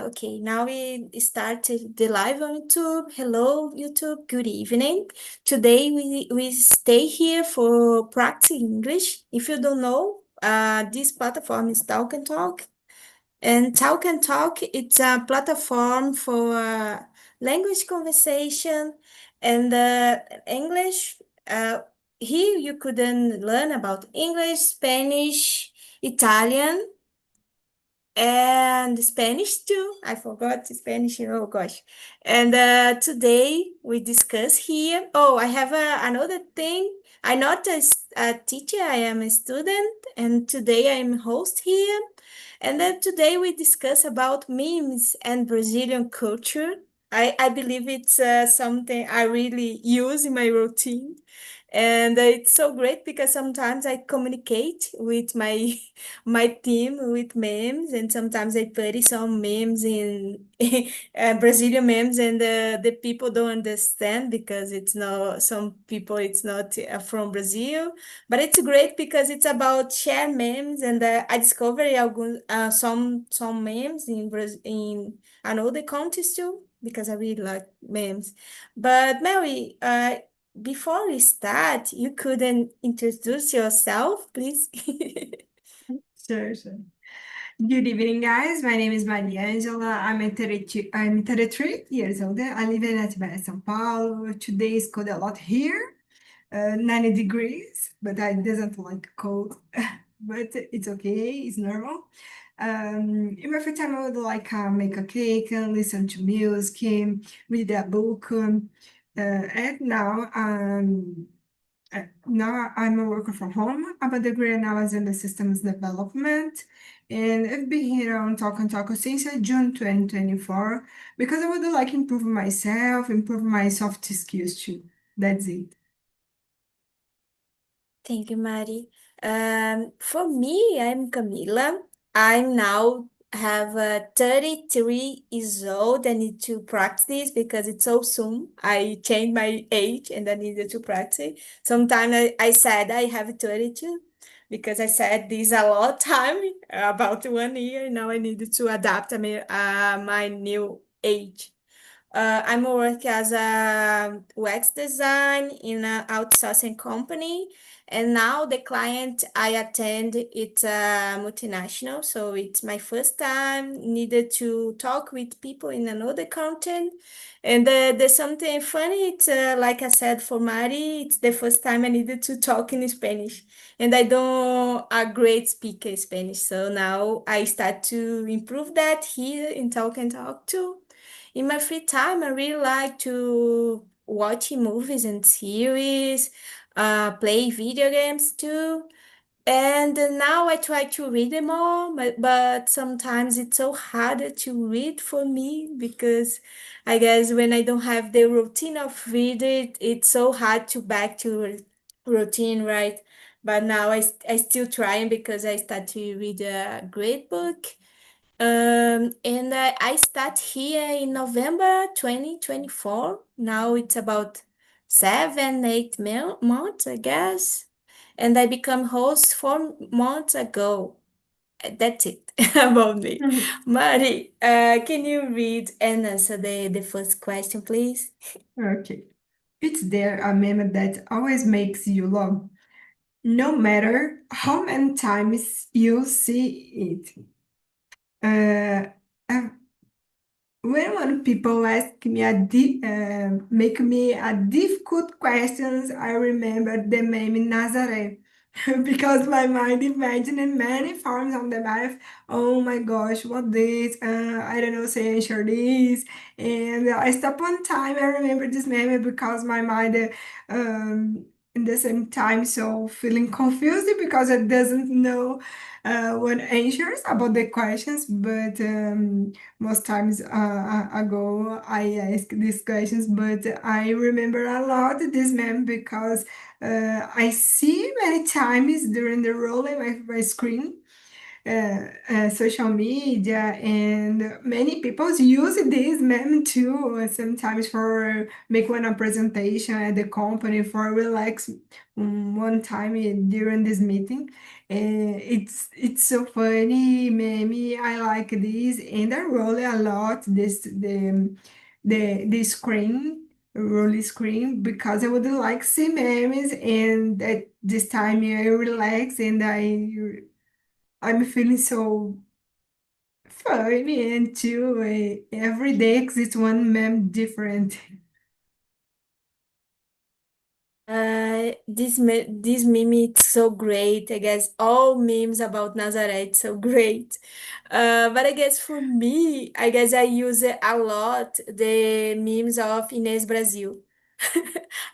Okay, now we started the live on YouTube. Hello, YouTube. Good evening. Today we stay here for practice English. If you don't know, this platform is Talk and Talk. And Talk and Talk, it's a platform for language conversation and English. Uh, Here you could then learn about English, Spanish, Italian, and Spanish too. I forgot Spanish. Oh gosh. And today we discuss here. Oh, I have another thing. I'm not a teacher. I am a student, and today I'm host here. And then today we discuss about memes and Brazilian culture. I believe it's something I really use in my routine. And it's so great because sometimes I communicate with my my team with memes, and sometimes I put some memes in Brazilian memes, and the people don't understand because it's not some people it's not from Brazil, but it's great because it's about share memes, and I discovered some memes in in another countries too because I really like memes. But Mary, before we start, you couldn't introduce yourself, please? Sure, sure. Good evening, guys. My name is Maria Angela. I'm 33 years old. I live in Atibaia, São Paulo. Today is cold a lot here, 90 degrees, but I doesn't like cold. But it's okay, it's normal. In my free time, I would like make a cake, listen to music, read a book. And now I'm a worker from home. I have a degree now as in the systems development. And I've been here on Talk and Talk since June 2024 because I would like improve myself, improve my soft skills too. That's it. Thank you, Mari. For me, I'm Camila. I'm now have 33 years old. I need to practice because it's so soon. I changed my age and I needed to practice. Sometimes I said I have 32 because I said this a lot time, about 1 year. Now I needed to adapt my new age. I'm working as a UX design in an outsourcing company, and now the client I attend it's a multinational, so it's my first time needed to talk with people in another content. And there's something funny. It's like I said for Mari, it's the first time I needed to talk in Spanish, and I don't a great speaker Spanish, so now I start to improve that here in Talk and Talk too. In my free time, I really like to watch movies and series, play video games too. And now I try to read them all, but sometimes it's so hard to read for me because I guess when I don't have the routine of read it, it's so hard to back to routine, right? But now I still trying because I start to read a great book. And I start here in November 2024. Now it's about 7, 8 months, I guess. And I become host 4 months ago. That's it about me. Mari, can you read and answer the first question, please? Okay. Is there a meme that always makes you laugh, no matter how many times you see it? Uh, uh, when people ask me make me a difficult questions, I remember the meme Nazareth because my mind imagined many forms of the math. Oh my gosh, what this? I don't know, say answer this. And I stop on time. I remember this meme because my mind, in the same time, so feeling confused because it doesn't know what answers about the questions, but. Most times ago I ask these questions, but I remember a lot this meme because I see many times during the rolling of my screen. social media, and many people use this meme too, sometimes for make one presentation at the company for relax one time during this meeting. It's so funny, meme. I like this, and I roll a lot the screen roll screen because I would like see memes, and at this time I relax and I'm feeling so funny and too. Every day exists one meme different. This meme is so great. I guess all memes about Nazareth so great. But I guess for me, I guess I use it a lot the memes of Inês Brasil.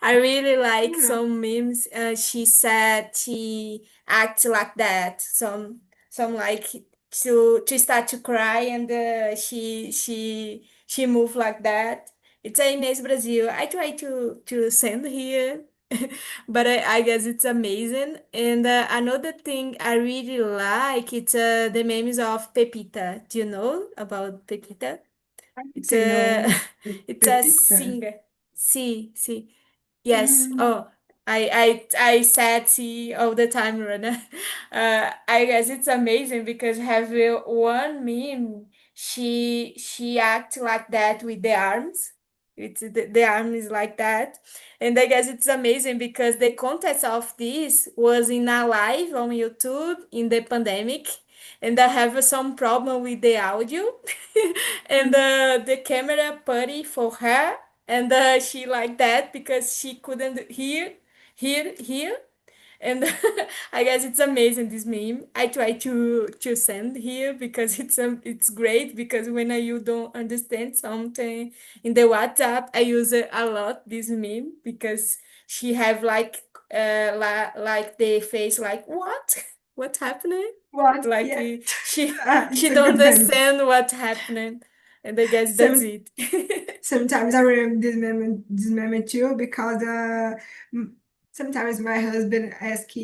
I really like Yeah. some memes. She said she acts like that. Some like to start to cry and she move like that. It's a Inês Brasil. I try to send here, but I guess it's amazing. And another thing I really like it's the memes of Pepita. Do you know about Pepita? I It's say a no, it's the a pizza. singer. See. Yes. Mm, Oh, I said see all the time, Rana. I guess it's amazing because have one meme. She act like that with the arms. It's the arm is like that, and I guess it's amazing because the context of this was in a live on YouTube in the pandemic, and I have some problem with the audio, and mm. the camera putty for her and she like that because she couldn't hear and I guess it's amazing this meme. I try to send here because it's great because when you don't understand something in the WhatsApp I use it a lot this meme because she have like the face like what happening What? like Yeah, she it's she a don't good meme. understand what's happening and I guess that's Some it. Sometimes I remember this meme too because m- sometimes my husband asks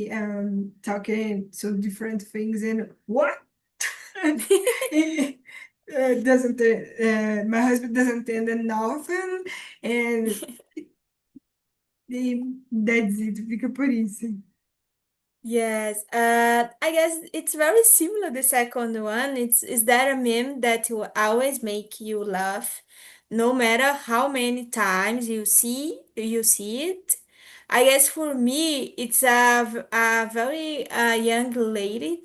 talking so different things and what he doesn't my husband doesn't understand nothing, and that's it, fica por isso. Yes, I guess it's very similar the second one. It's is that a meme that will always make you laugh, no matter how many times you see it. I guess for me, it's a very young lady.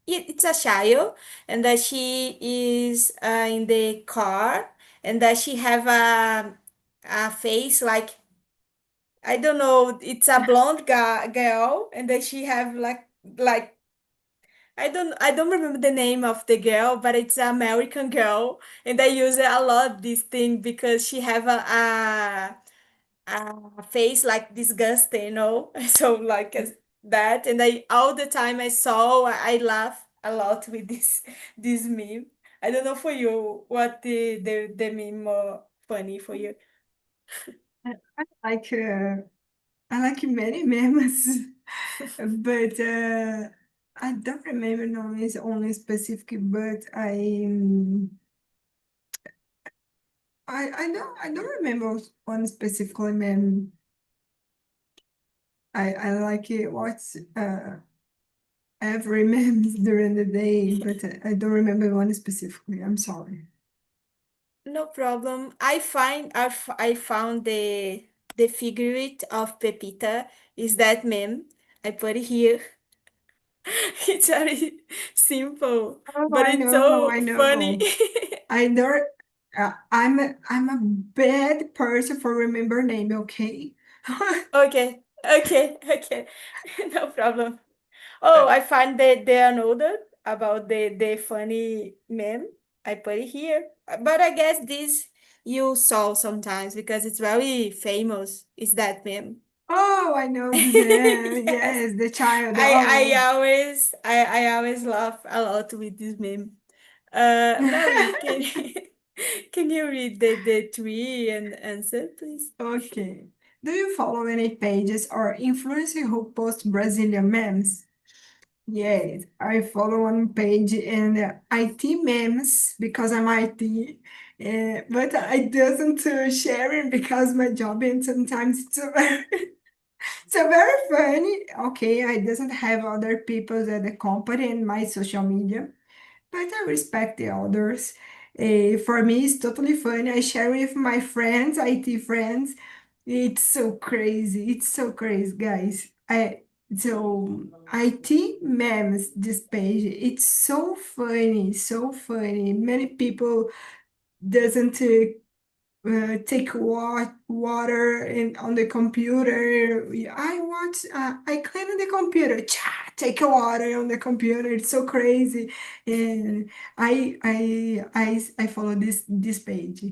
It's a child, and that she is in the car, and that she have a face like I don't know. It's a blonde girl, and then she have like I don't remember the name of the girl, but it's an American girl, and I use it a lot this thing because she have a face like disgusting, So like that, and I all the time I saw I laugh a lot with this meme. I don't know for you what the meme more funny for you. I like I like many memes, but I don't remember only specific, but I don't remember one specifically meme. I like it watch every memes during the day, but I don't remember one specifically. I'm sorry. No problem. I found the figure of Pepita is that meme. I put it here. It's very simple, Oh, but I it's know, so I funny. know. I don't. I'm a bad person for remember name. Okay. Okay. No problem. Oh, I find that they are noted about the funny meme. I put it here. But I guess this you saw sometimes because it's very famous. Is that meme? Oh, I know this. Yes. Yes, the child. I Oh. always I always laugh a lot with this meme. Mary, can you read the three and answer, please? Okay. Do you follow any pages or influencers who post Brazilian memes? Yes, I follow one page and IT memes because I'm IT, but I doesn't share it because my job and sometimes it's a very, it's a very funny. Okay, I doesn't have other people at the company in my social media, but I respect the others. For me, it's totally fun. I share with my friends, IT friends. It's so crazy. It's so crazy, guys. So IT memes this page. It's so funny, so funny. Many people doesn't take water on the computer. I clean the computer. Cha, take a water on the computer. It's so crazy. And I follow this page.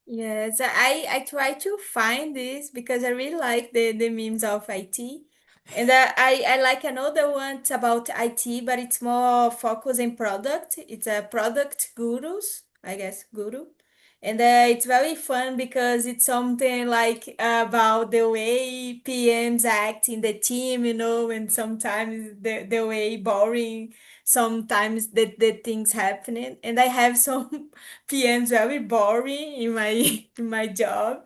Yes, I try to find this because I really like the memes of IT. And I like another one it's about IT, but it's more focused in product. It's a product gurus, I guess, guru. And it's very fun because it's something like about the way PMs act in the team, and sometimes the way boring, sometimes the things happening. And I have some PM's very boring in my in my job,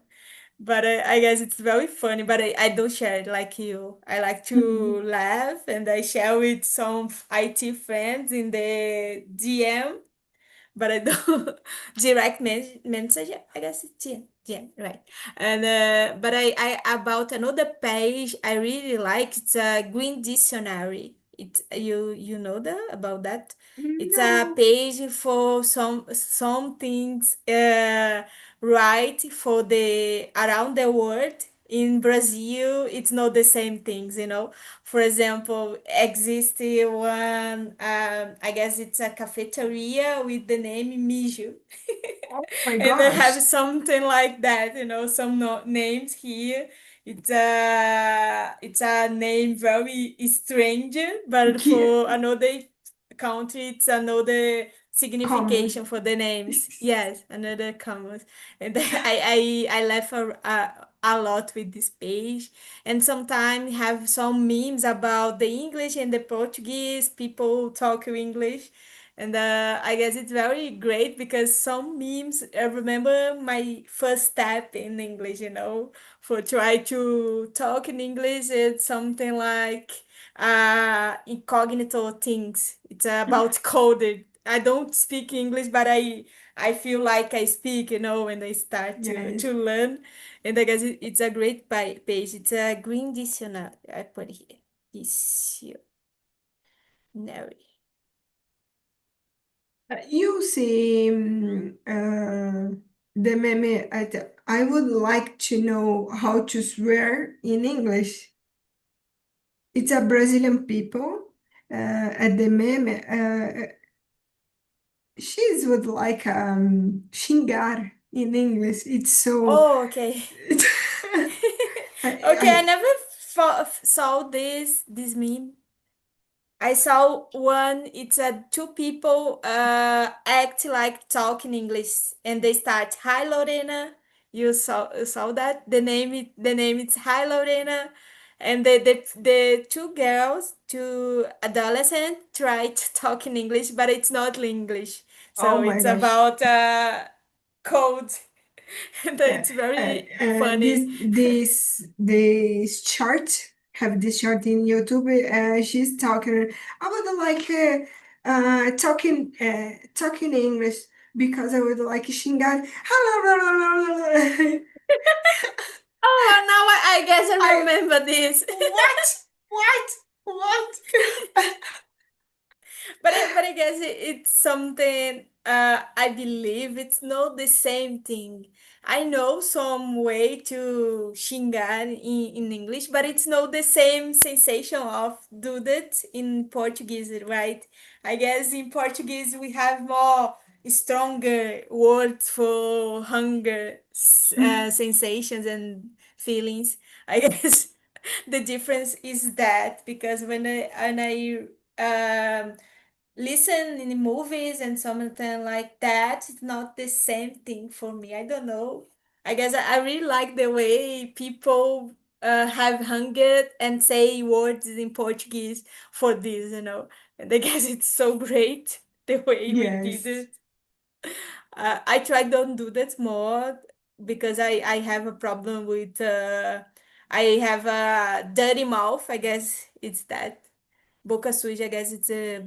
but I guess it's very funny. But I don't share it like you. I like to laugh and I share with some IT friends in the DM, but I don't direct message. I guess it's DM, right? And but I about another page I really like. It's a green dictionary. It you know that about that. It's a No. page for some things right for the around the world. In Brazil, it's not the same things. For example, exists one, I guess it's a cafeteria with the name Mijo. Oh my And they have gosh. something like that, some no names here. It's a name very strange, but Que for another country, it's another common. signification for the names. Yes, another common. And I laugh a lot with this page. And sometimes have some memes about the English and the Portuguese. People talk English. And I guess it's very great because some memes, I remember my first step in English, for try to talk in English. It's something like incognito things. It's about coded. I don't speak English, but I feel like I speak, when I start to Yes. to learn. And I guess it's a great page. It's a green dictionary. I put here. Dictionary. You see, the meme. I would like to know how to swear in English. It's a Brazilian people. At the meme, she's would like xingar in English. It's so. Oh, okay. Okay, I I never saw this meme. I saw one. It's two people act like talking English, and they start, "Hi Lorena." You saw that the name is "Hi Lorena," and the two girls, two adolescents, try to talk in English, but it's not English. oh So my it's gosh. about code, and Uh, it's very this funny. this chart have this chart in YouTube. She's talking. I would like talking English because I would like xingar. Oh, now I guess I I remember this. what what what? But I guess it's something I believe it's not the same thing. I know some way to xingar in English, but it's not the same sensation of do that in Portuguese, right? I guess in Portuguese we have more stronger words for hunger, sensations and feelings. I guess the difference is that because when I listen in the movies and something like that, it's not the same thing for me. I don't know. I guess I really like the way people have hunger and say words in Portuguese for this, you know. And I guess it's so great the way we did Yes. it. I try don't do that more because I have a problem with I have a dirty mouth. I guess it's that. Boca suja, I guess it's a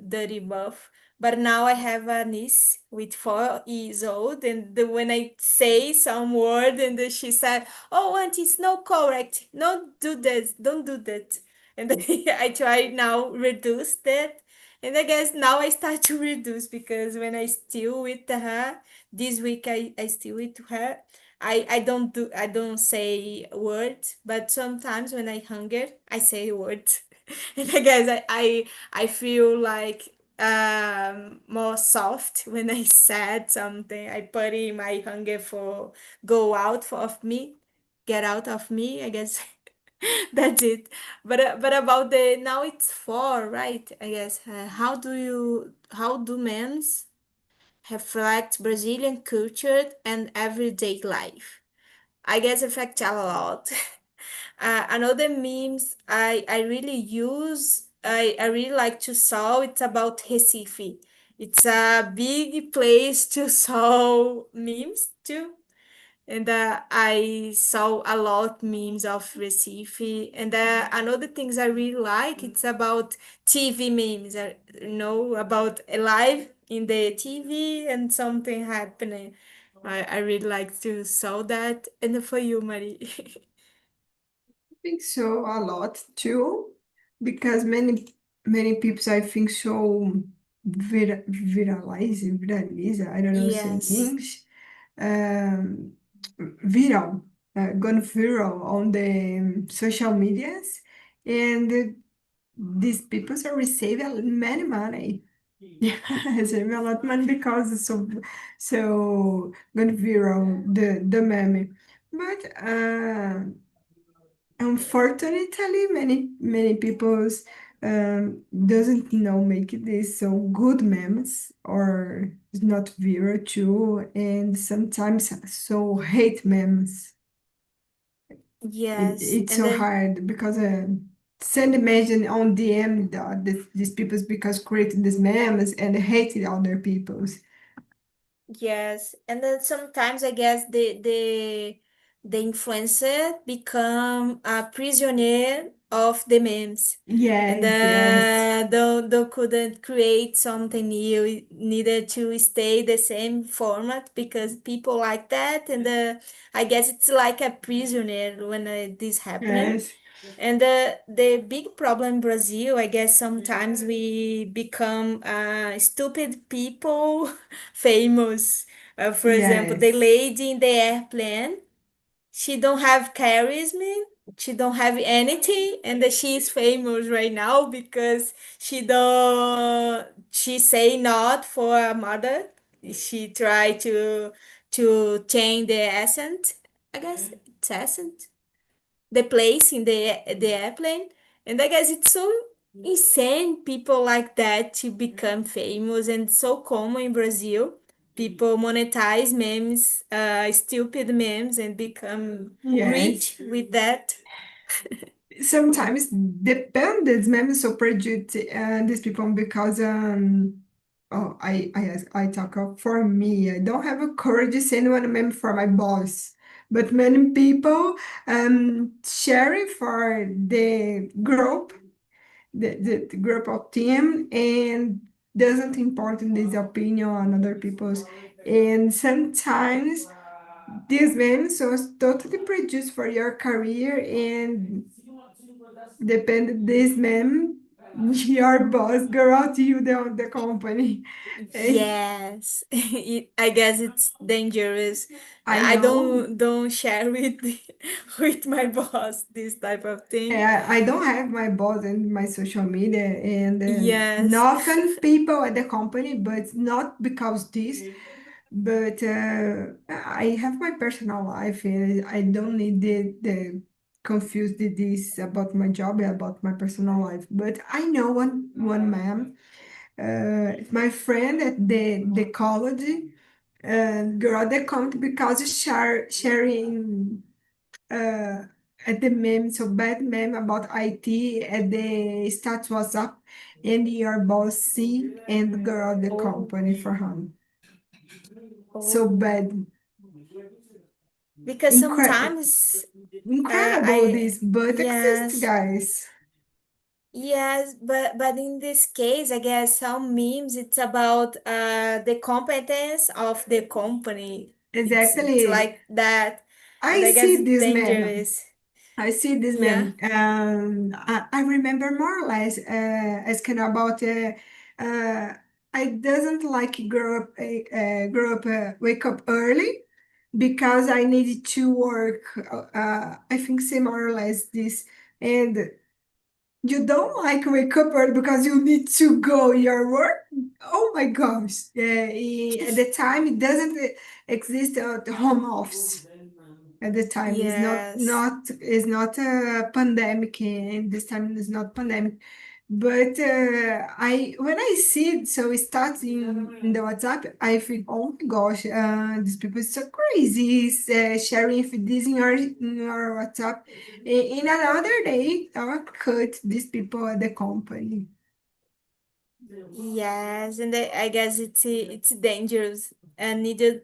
dirty mouth. But now I have a niece with 4 years old, and when I say some word, and then she said, "Oh, auntie, it's not correct. Don't do this. Don't do that." And then I try now reduce that, and I guess now I start to reduce because when I still with her this week, I still with her. I don't say words, but sometimes when I hunger, I say words. And I guess I feel like more soft when I said something. I put in my hunger for go out for, of me, get out of me. I guess that's it. But about the now it's 4, right? I guess how do men's reflect Brazilian culture and everyday life? I guess affect a lot. Another memes I really use, I really like to saw, it's about Recife. It's a big place to saw memes too. And I saw a lot memes of Recife. And another things I really like, it's about TV memes. You know, about a live in the TV and something happening. I really like to saw that. And for you, Marie. Think so a lot too, because many people I think so viralize, I don't know say in Yes. English, um, viral, gone viral on the social medias, and these people are receiving many money. Yeah, saving a lot of money because it's so gone viral the meme, but unfortunately, many people doesn't know make this so good memes or it's not viral too, and sometimes so hate memes. Yes. It's And so then hard because send a message on DM these people's because creating these memes and hating other people's. yes, and then sometimes I guess the influencer become a prisoner of the memes, and Yes, yes, they couldn't create something new. It needed to stay the same format because people like that, and I guess it's like a prisoner when this happening. yes, And the big problem in Brazil, I guess sometimes we become stupid people famous. For example, the yes, lady in the airplane, she don't have charisma, she don't have anything, and she is famous right now because she say not for a mother. She try to change the accent. I guess it's accent the place in the airplane. And I guess it's so insane people like that to become famous and so common in Brazil. People monetize memes, stupid memes, and become yes. rich with that. Sometimes depend this memes so prejudice these people because oh I talk of for me I don't have a courage to send one meme for my boss, but many people share it for the group, the group of team, and doesn't important this opinion on other people's, and sometimes these memes are totally produced for your career and depende this meme, your boss go out to you the company. Eh, Yes, I guess it's dangerous. I I know. don't share with with my boss this type of thing. I don't have my boss and my social media, and Yes. often people at the company, but not because this. But I have my personal life, and I don't need the confuse this about my job about my personal life. But I know one man, my friend at the college, got the account because sharing. at the meme, so bad meme about IT at the start WhatsApp, and your boss see and grow the Oh, company for him. So oh. bad. Because Incre- sometimes Incredible I this, but exists, yes. guys. Yes, but in this case, I guess some memes it's about the competence of the company. It's Exactly. like that, and I I guess see it's this meme. dangerous. I see this Yeah. meme. I remember more or less asking about. Uh, I doesn't like grow up, wake up early because I needed to work. I think say more or less this, and you don't like wake up early because you need to go your work. Oh my gosh! At the time, it doesn't exist at home office at the time. It's not Yes. is not a pandemic, and this time is not pandemic. But I when I see it, so it starts in the WhatsApp, I think, oh my gosh, these people is so crazy. It's, sharing this in your WhatsApp. In another day, I'll cut these people at the company. Yes, and I guess it's dangerous. I needed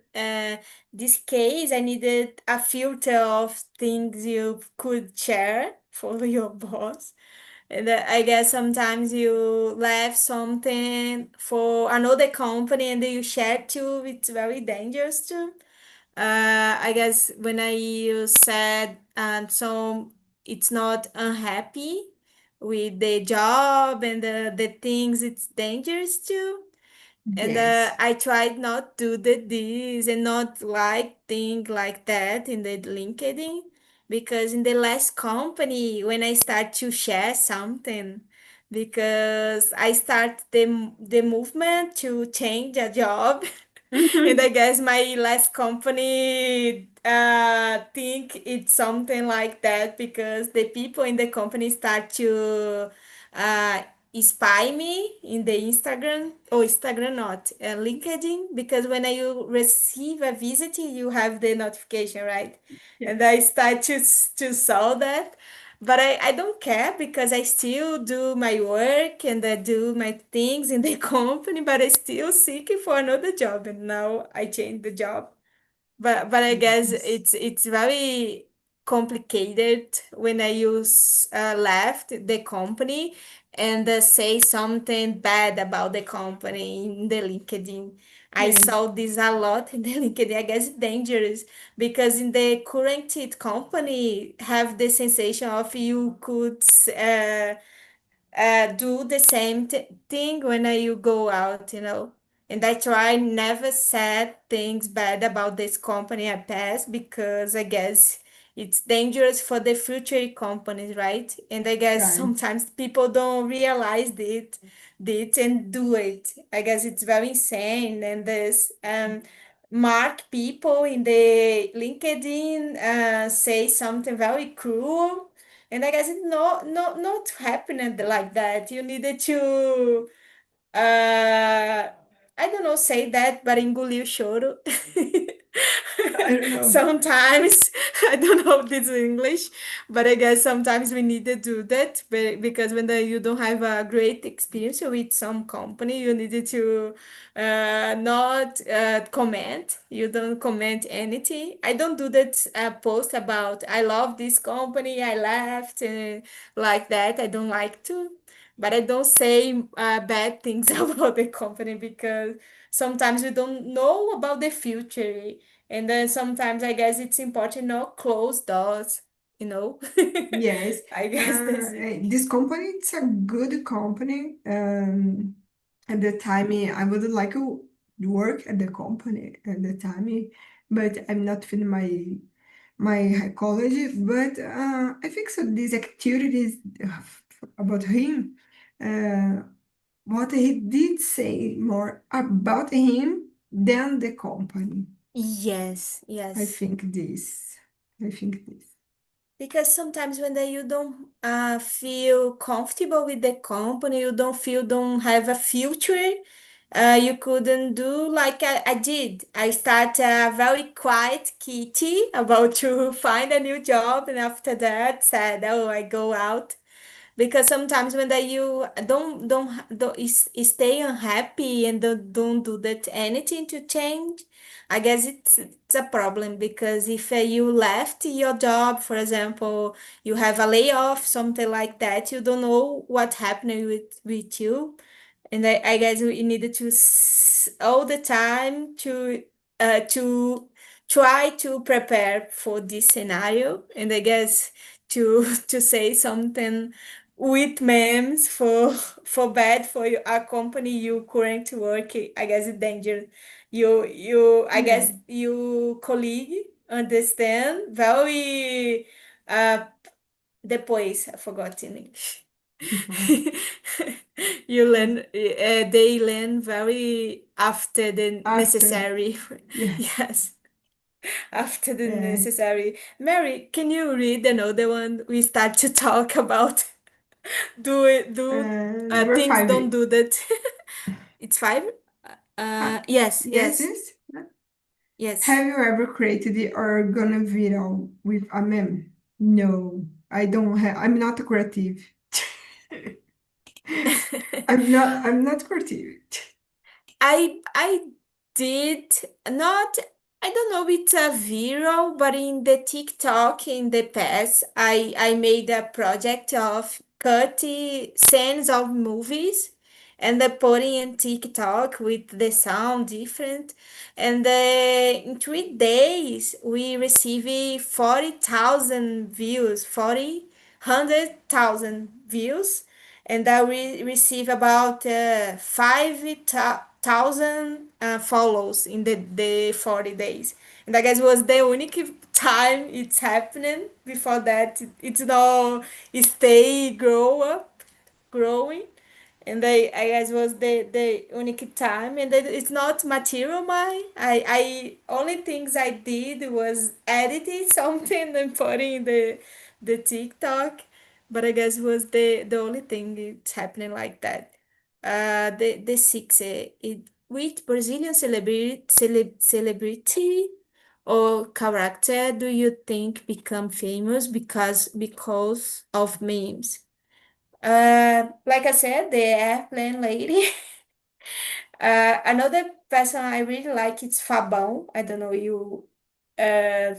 this case. I needed a filter of things you could share for your boss. And I guess sometimes you left something for another company and then you share too. It's very dangerous too. I guess when I said so it's not unhappy with the job and the things, it's dangerous too. And Yes. I tried not to do this and not like think like that in the LinkedIn because in the last company when I start to share something because I start the movement to change a job. And I guess my last company think it's something like that because the people in the company start to uh, spy me in the Instagram or Instagram not LinkedIn because when you receive a visit you have the notification, right? And I Yes. start to saw that, but I don't care because I still do my work and I do my things in the company, but I still seeking for another job. And now I changed the job. But I guess Yes. it's very complicated when I use left the company and say something bad about the company in the LinkedIn. I Yes. saw this a lot in the LinkedIn. I guess it's dangerous because in the current company have the sensation of you could do the same thing when you go out, you know. And I try never said things bad about this company I passed because I guess it's dangerous for the future companies, right? And I guess Right. sometimes people don't realize it and do it. I guess it's very insane. And this mark people in the LinkedIn say something very cruel, and I guess it's not happening like that. You needed to uh I don't know say that, but engolir o choro. I don't know. Sometimes I don't know if this is English, but I guess sometimes we need to do that because when you don't have a great experience with some company, you needed to not comment. You don't comment anything. I don't do that post about I love this company, I left like that. I don't like to. But I don't say bad things about the company because sometimes we don't know about the future. And then sometimes I guess it's important not close doors, you know? Yes, I guess that's it. this company it's a good company. At the time, I would like to work at the company at the time, but I'm not feeling my psychology. But I think so. These activities about him, uh, what he did say more about him than the company. Yes, I yes. think this. I think this. Because sometimes when you don't feel comfortable with the company, you don't have a future, You couldn't do like I did. I start very quiet kitty about to find a new job, and after that said, "Oh, I go out." Because sometimes when that you don't stay unhappy and don't do that anything to change, I guess it's a problem because if you left your job, for example, you have a layoff, something like that, you don't know what happened with you. And I guess we needed to all the time to try to prepare for this scenario. And I guess to to say something with memes for bad for a company you currently work, I guess it's dangerous. You I Yeah, guess you colleague understand very depois, I forgot in English. You learn, they learn very after the after, necessary. yeah, Yes, after the yeah. necessary. Mary, can you read another one? We start to talk about do it, do Number things five. don't do that. It's five? Yes, Yes, yes, yes. yes. Have you ever created or gonna video with a meme? No, I don't have. I'm not creative. I'm not creative. I did not, I don't know if it's a viral, but in the TikTok in the past I made a project of 30 scenes of movies and the putting in TikTok with the sound different, and in 3 days we received 40,000 views, 100,000 views, and I receive about 5,000 follows in the 40 days. And I guess it was the only time it's happening. Before that, it's not stay grow up, growing. And I guess was the unique time, and it's not material mine. I only things I did was editing something and putting in the TikTok, but I guess was the only thing it's happening like that. The six, which Brazilian celebrity or character do you think become famous because of memes? Like I said, the airplane lady. Another person I really like is Fabão. I don't know you uh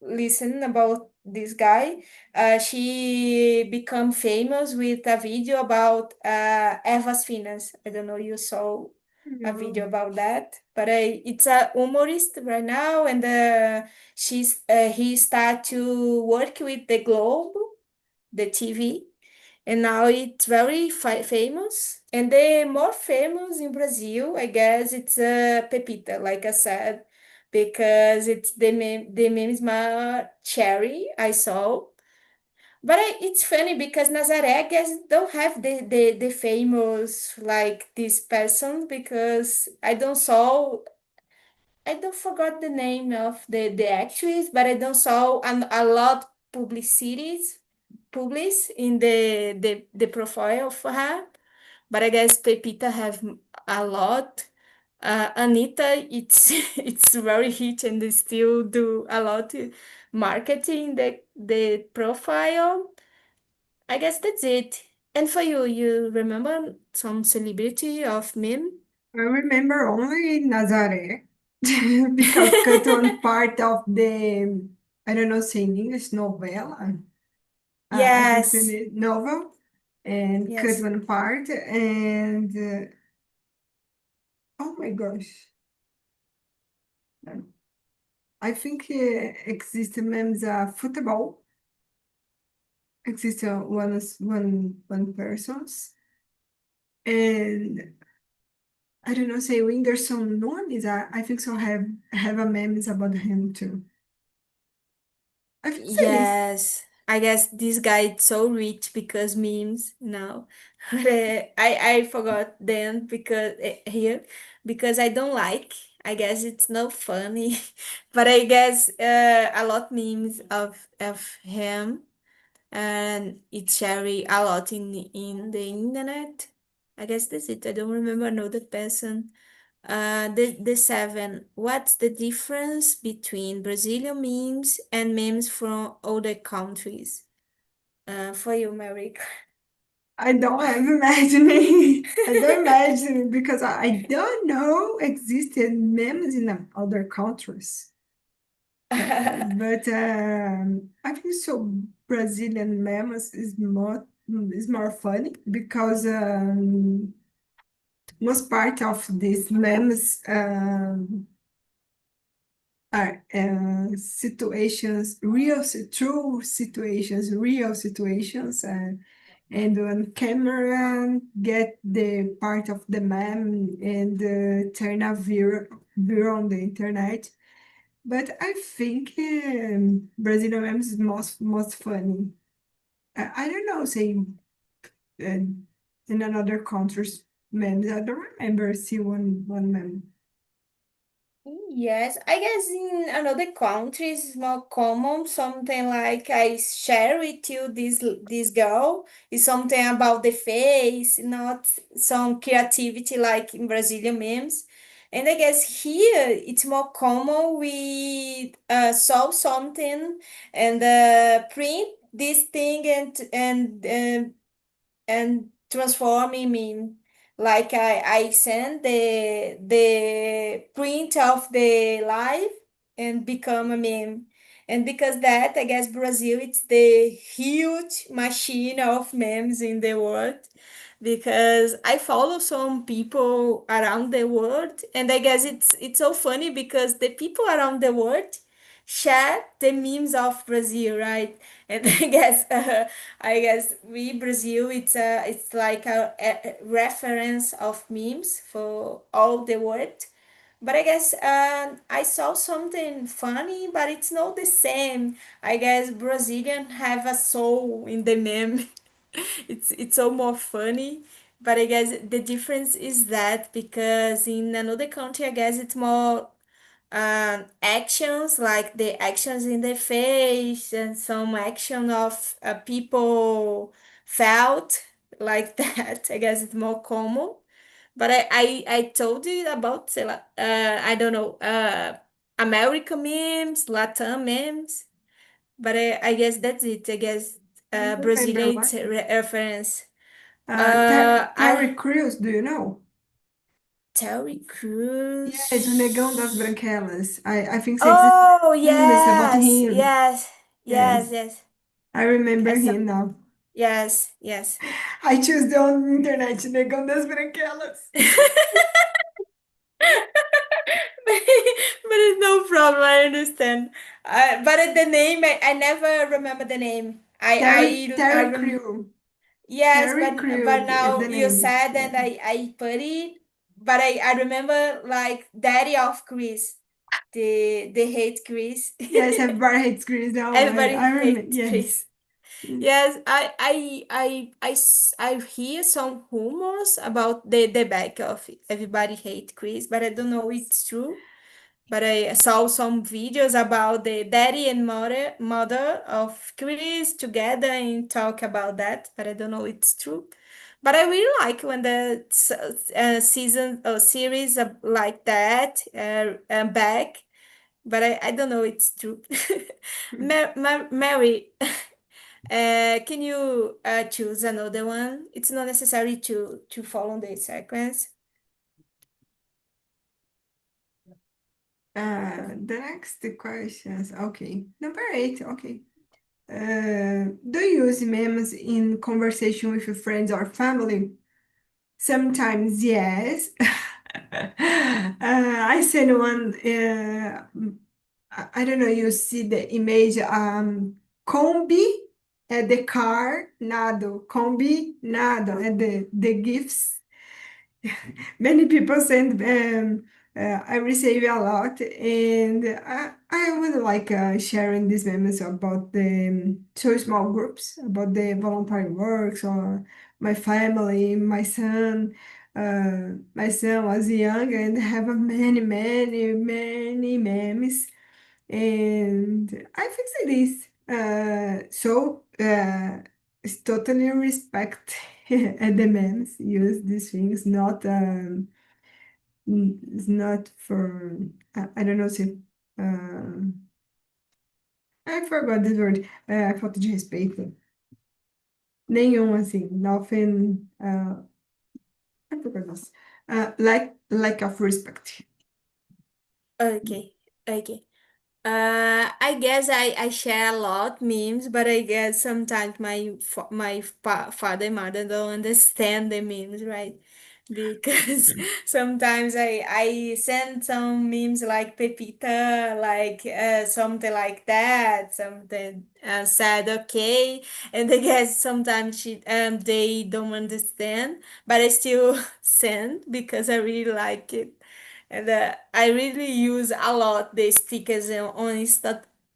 listen about this guy. She become famous with a video about ervas finas. I don't know you saw a video No. about that, but it's a humorist right now, and he start to work with the Globe, the TV, and now it's very famous. And the more famous in Brazil, I guess it's Pepita, like I said, because it's the meme is my cherry I saw. But it's funny because Nazaré, I guess, don't have the famous like this person because I don't forgot the name of the actress, but I don't saw a lot publicities public in the profile for her. But I guess Pepita have a lot. Anita, it's it's very hit and they still do a lot marketing the profile. I guess that's it. And for you, you remember some celebrity of meme? I remember only Nazaré because cut one part of the, I don't know, say in English, novela. I think it's Yes, a novel, and cut yes. one part. And oh my gosh, I think exists memes football. Exists one persons, and I don't know, say Whindersson Nunes. I think so. Have a memes about him too. I think so. Yes. Yes, I guess this guy is so rich because memes now. I forgot then because here because I don't like. I guess it's not funny, but I guess a lot memes of him and it's sharing a lot in the internet. I guess that's it. I don't remember another person. The seven. What's the difference between Brazilian memes and memes from other countries? For you, Mary. I don't have imagining. I don't imagine because I don't know existed memes in other countries. But I think so. Brazilian memes is more funny because most part of these memes are situations, true situations, real situations, and when camera get the part of the meme and turn a viral on the internet. But I think Brazilian memes is most funny. I don't know, say in another countries memes. I don't remember see one meme. Yes, I guess in another countries it's more common. Something like I share with you this girl is something about the face, not some creativity like in Brazilian memes. And I guess here it's more common we solve something and print this thing and transforming meme. Like I send the print of the live and become a meme. And because that, I guess Brazil it's the huge machine of memes in the world. Because I follow some people around the world, and I guess it's so funny because the people around the world share the memes of Brazil, right? And I guess we Brazil it's like a reference of memes for all the world. But I guess I saw something funny, but it's not the same. I guess Brazilian have a soul in the meme. It's so more funny. But I guess the difference is that because in another country, I guess it's more actions, like the actions in the face and some action of people felt like that. I guess it's more common. But I told you about, say, I don't know, American memes, Latin memes. But I guess that's it. I guess I don't remember Brazilian it's what. a reference. I Terry Crews, do you know? Terry Yes, o Negão das Crews. Branquelas. I think it's Oh famous about yes, him. yes, yes, Yes, yes. I remember Has him some now. yes, yes. I choose the on internet, Negão das Branquelas. But it's no problem. I understand. But the name, I never remember the name. I Terry rem Crew. Yes, Terry but Crew is now the you name. said Yeah. and I put it. But I remember like Daddy of Chris. The hate Chris. Yes, everybody hates Chris. No, Everybody I remember. hates Chris. Yes. Yes, I hear some rumors about the back of it. Everybody hate Chris, but I don't know if it's true. But I saw some videos about the daddy and mother of Chris together and talk about that, but I don't know if it's true. But I really like when the season or series like that back, but I don't know it's true. Mary, can you choose another one? It's not necessary to follow the sequence. The next questions. Okay. Number 8. Okay. Do you use memes in conversation with your friends or family? Sometimes, yes. I sent one. I don't know. You see the image. Combi at the car, nado. Combi, nado. And the gifts. Many people send I receive a lot, and I would like sharing these memories about the so small groups, about the voluntary works or my family, my son was young and have a many memes, and I fixed this. So it's totally respect. and the memes use these things, not it's not for I don't know se I forgot this word, falta de respeito. Nenhum, assim, nothing, I forgot this. Lack of respect. Okay, okay. I guess I share a lot memes, but I guess sometimes my father and mother don't understand the memes, right? Because sometimes I send some memes like Pepita, like something like that, something said okay, and I guess sometimes they don't understand, but I still send because I really like it. And I really use a lot the stickers on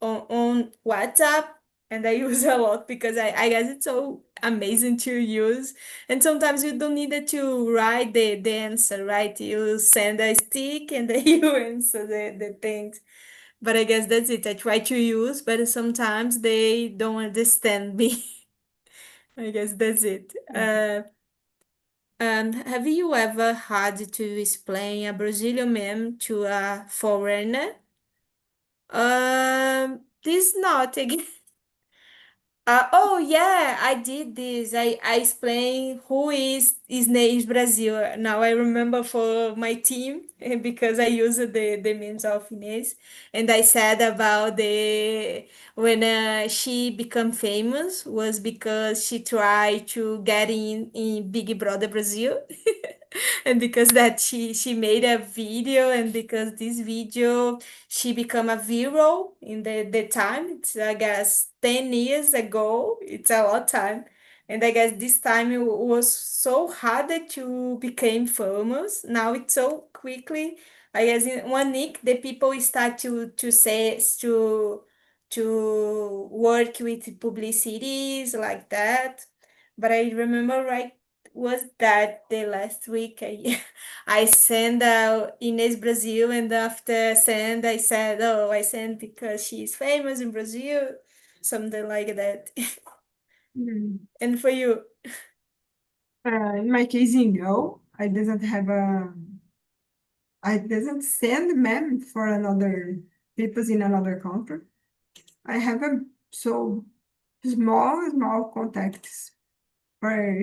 WhatsApp, and I use a lot because I guess it's so amazing to use. And sometimes you don't need it to write the answer, right? You send a stick and then you answer the things. But I guess that's it. I try to use, but sometimes they don't understand me. I guess that's it. Have you ever had to explain a Brazilian meme to a foreigner? This not again. Oh yeah, I did this. I explained who is Inês Brazil. Now I remember for my team because I used the memes of Inês, and I said about the when she become famous was because she tried to get in Big Brother Brazil. And because that she made a video, and because this video she become a viral in the time. It's I guess 10 years ago. It's a lot of time. And I guess this time it was so hard to become famous. Now it's so quickly. I guess in 1 week the people start to say to work with publicities like that. But I remember right was that the last week I I sent Inês Brazil, and after send I said, oh, I sent because she's famous in Brazil, something like that. Mm. And for you? In my case, no, I doesn't send mem for another people in another country. I have a so small contacts for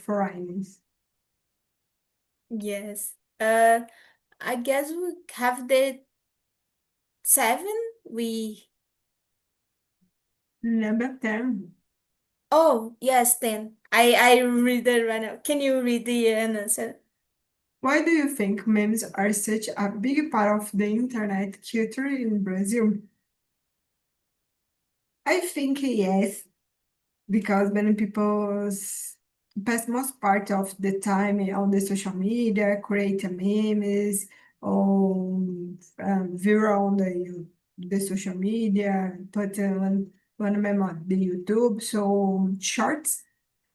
foreigners. Yes. I guess we have the seven. We Number 10. Oh yes, then I read it right now. Can you read the answer? Why do you think memes are such a big part of the internet culture in Brazil? I think yes, because many people pass most part of the time on the social media, create memes or viral on the social media, put one meme on the YouTube. So shorts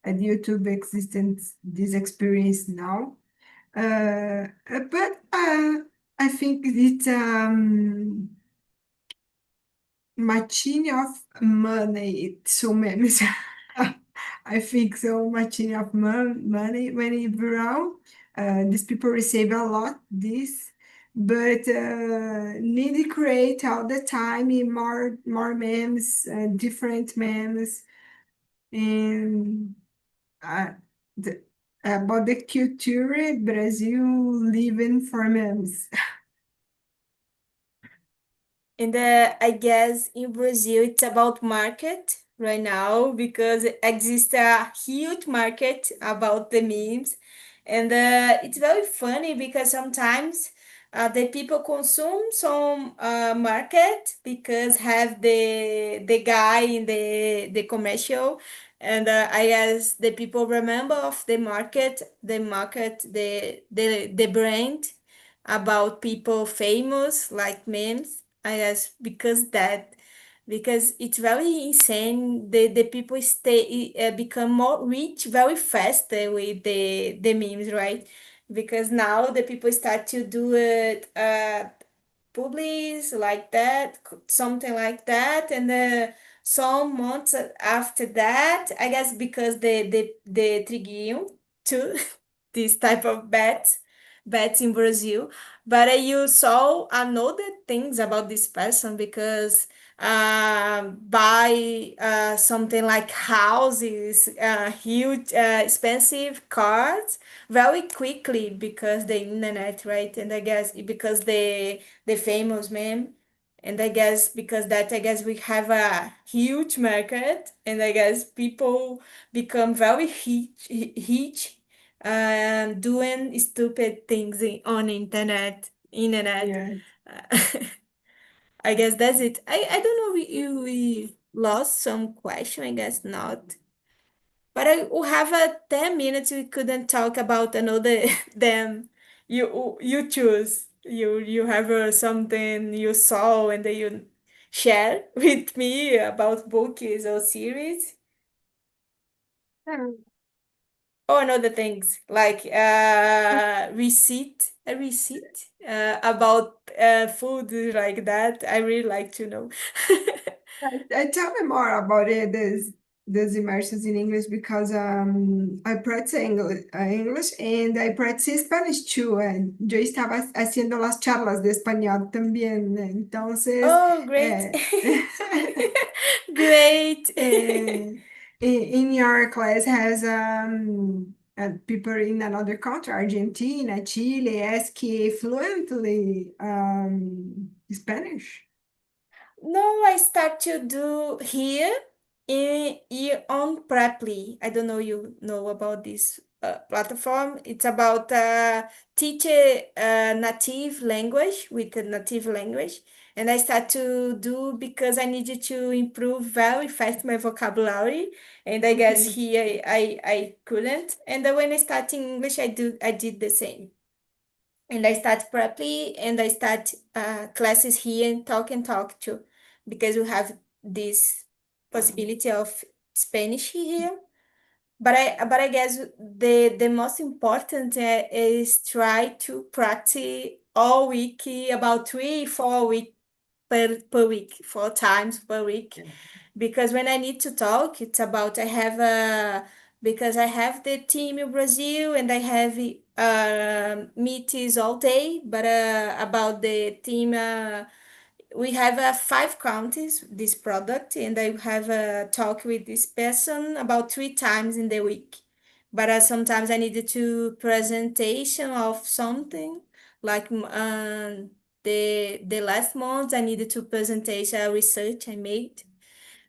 at YouTube existence this experience now. But I think it's machine of money. So many. I think so machine of money when it around. These people receive a lot this, but need to create all the time more memes, different memes, and uh, the, about the culture Brazil living for memes. And I guess in Brazil it's about market right now because it exists a huge market about the memes, and it's very funny because sometimes the people consume some market because have the guy in the commercial, and I guess the people remember of the brand about people famous like memes. I guess because it's very insane. The people stay become more rich very fast with the memes, right? Because now the people start to do it publis like that, something like that, and some months after that, I guess because the triguinho too, this type of bets in Brazil. But you saw another things about this person because buy something like houses, huge, expensive cars very quickly because the internet, right? And I guess because the famous man. And I guess because that, I guess we have a huge market, and I guess people become very rich, doing stupid things on internet. Yeah. Uh, I guess that's it. I don't know. We lost some question. I guess not. But I will have a 10 minutes. We couldn't talk about another them. You choose. You have something you saw and then you share with me about books or series or another things like a receipt about food like that. I really like to know. Tell me more about it, this immersions in English because I practice English and I practice Spanish too. And yo estaba haciendo las charlas de español también. Entonces, Oh, great. eh, Great. in your class has people in another country, Argentina, Chile, ask fluently Spanish. No, I start to do here on Preply. I don't know you know about this platform. It's about teach a native language with a native language. And I start to do because I needed to improve very fast my vocabulary. And I guess Okay. here I couldn't. And then when I start in English, I did the same. And I start properly and I start classes here and talk too because we have this possibility of Spanish here. But I guess the most important is try to practice all week about 3 4 week per week, 4 times per week. Because when I need to talk, it's about I have a because I have the team in Brazil and I have meetings all day, but about the team, we have 5 counties this product, and I have a talk with this person about 3 times in the week. But sometimes I needed to presentation of something like the last month I needed to presentation research I made.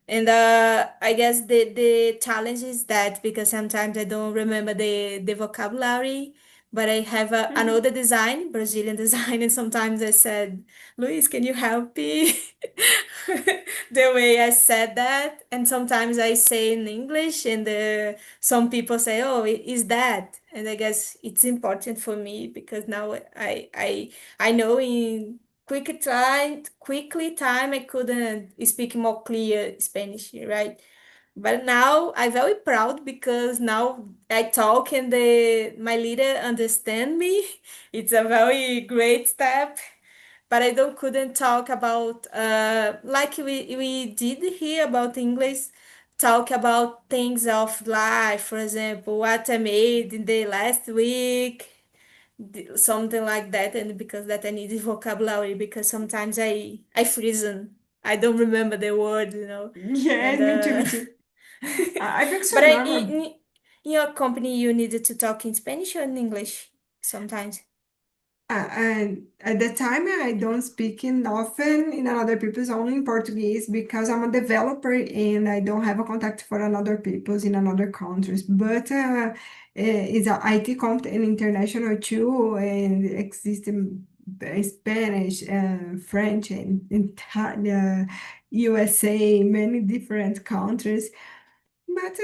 And I guess the challenge is that because sometimes I don't remember the vocabulary, but I have another design, Brazilian design, and sometimes I said, Luis, can you help me? The way I said that, and sometimes I say in English, and some people say, "Oh, is that?" And I guess it's important for me because now I know in quickly time I couldn't speak more clear Spanish, right? But now I'm very proud because now I talk and my leader understand me. It's a very great step. But I don't couldn't talk about like we did here about English, talk about things of life, for example, what I made in the last week, something like that. And because that I need vocabulary because sometimes I freeze, I don't remember the word. Yeah, And me too, me too. I think so but normal. in your company you needed to talk in Spanish or in English sometimes. And at the time, I don't speak in often in other people's only in Portuguese because I'm a developer and I don't have a contact for another people's in another countries. But it's a IT company and international too, and exists in Spanish, French, and Italian, USA, many different countries. But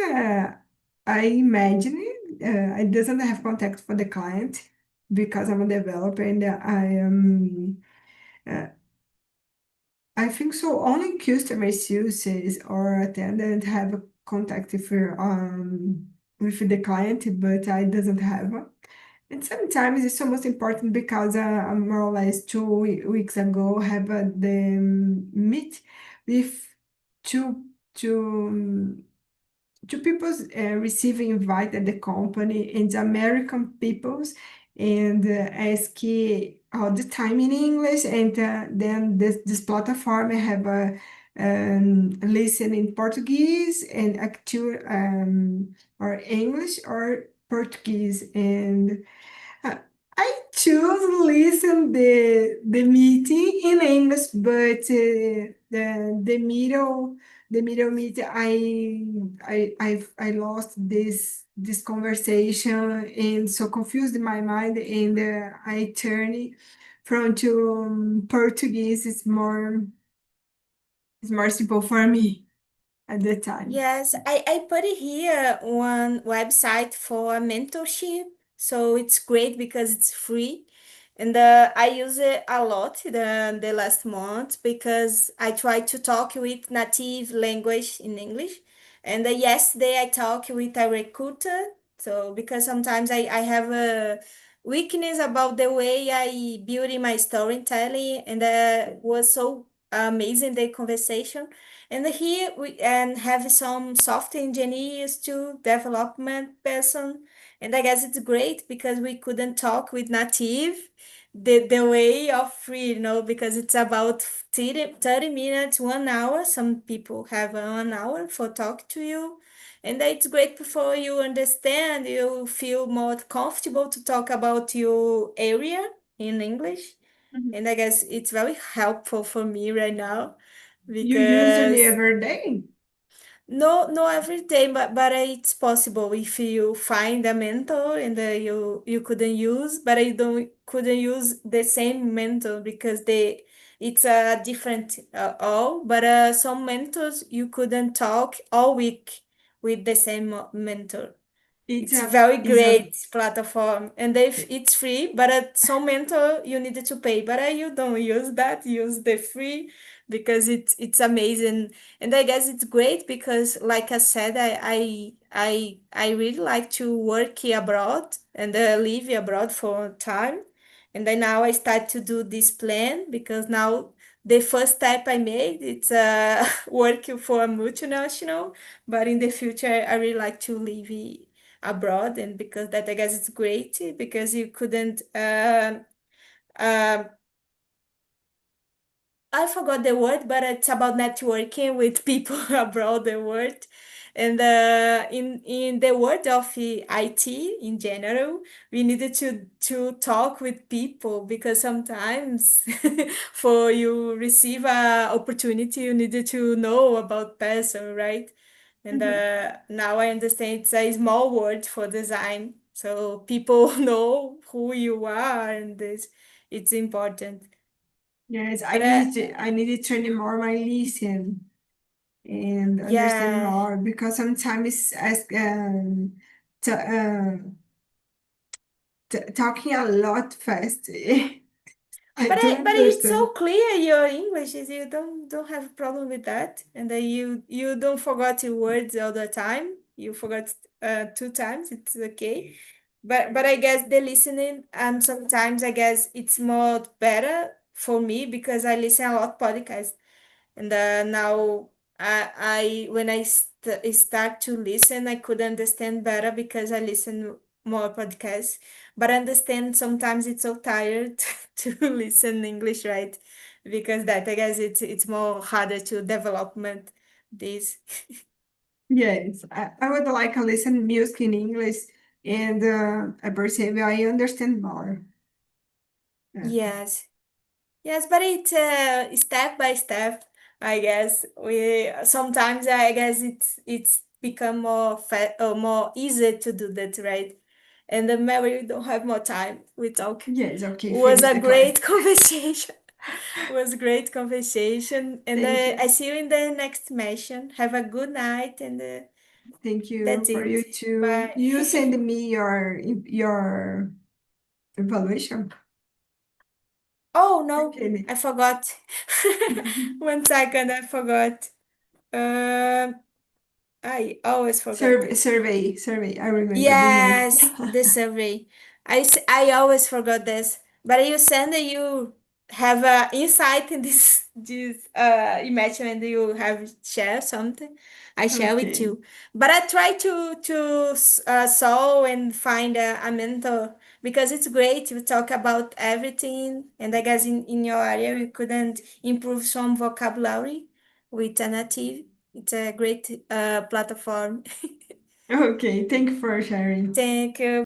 I imagine it doesn't have contact for the client because I'm a developer and uh, I think so only customers uses or attendant have a contact with the client, but I doesn't have. And sometimes it's almost important because more or less 2 weeks ago have the meet with two to two people receive invite at the company and American peoples and ask all the time in English and then this platform have a listen in Portuguese and actor or English or Portuguese and uh, I choose listen the meeting in English, but the middle meet I lost this conversation and so confused in my mind and I turned from to Portuguese. It's more simple for me at the time. Yes, I put it here one website for a mentorship. So it's great because it's free. And I use it a lot the last month because I try to talk with native language in English. And yesterday I talked with a recruiter. So because sometimes I have a weakness about the way I build in my storytelling and was so amazing the conversation. And here we and have some software engineers too, development person. And I guess it's great because we couldn't talk with native the way of free, because it's about 30 minutes, 1 hour. Some people have 1 hour for talk to you. And it's great for you understand, you feel more comfortable to talk about your area in English. Mhm. And I guess it's very helpful for me right now You usually because every day? no every day, but it's possible if you find a mentor and you couldn't use, but you don't couldn't use the same mentor because it's a different all. But some mentors you couldn't talk all week with the same mentor. It's It's a very is a great platform, and if it's free, but at some mentor you needed to pay. But you don't use that; use the free because it's amazing, and I guess it's great because, like I said, I really like to work abroad and live abroad for a time, and then now I start to do this plan because now the first step I made it's working for a multinational, but in the future I really like to live abroad, and because that I guess it's great because you couldn't uh, I forgot the word, but it's about networking with people abroad the world. And in the world of IT in general, we needed to talk with people because sometimes for you receive a opportunity, you needed to know about person, right? And Mhm. now I understand it's a small word for design, so people know who you are, and this it's important. Yes, But I needed to train more my listen and understand yeah, more because sometimes as t talking a lot fast. I don't but it's so understand. clear your English is you don't have a problem with that, and then you don't forget your words all the time. You forgot 2 times, it's okay. But I guess the listening sometimes I guess it's more better for me because I listen a lot podcast. And now I when start to listen, I could understand better because I listen more podcasts. But I understand sometimes it's so tired to listen English, right? Because that I guess it's more harder to development this. Yes, I would like to listen music in English and I perceive I understand more. Yeah. Yes. Yes, but it's step by step, I guess. We sometimes I guess it's become more or more easy to do that, right? And then maybe we don't have more time. We talk. Yes, okay, Was finish a the class. great conversation. Was great conversation, and Thank I you. see you in the next mission. Have a good night, and Thank you that's for it. you too. Bye. You send me your evaluation. Oh no, Okay. I forgot. 1 second, I forgot. Um. I always forgot this. Survey. I remember the name. Yes, the survey. I always forgot this. But you send it you. have a insight in this imagine and you have share something. I share with Okay. you, but I try to solve and find a mentor because it's great to talk about everything. And I guess in your area you couldn't improve some vocabulary with a native. It's a great platform. Okay. Thank you for sharing. Thank you.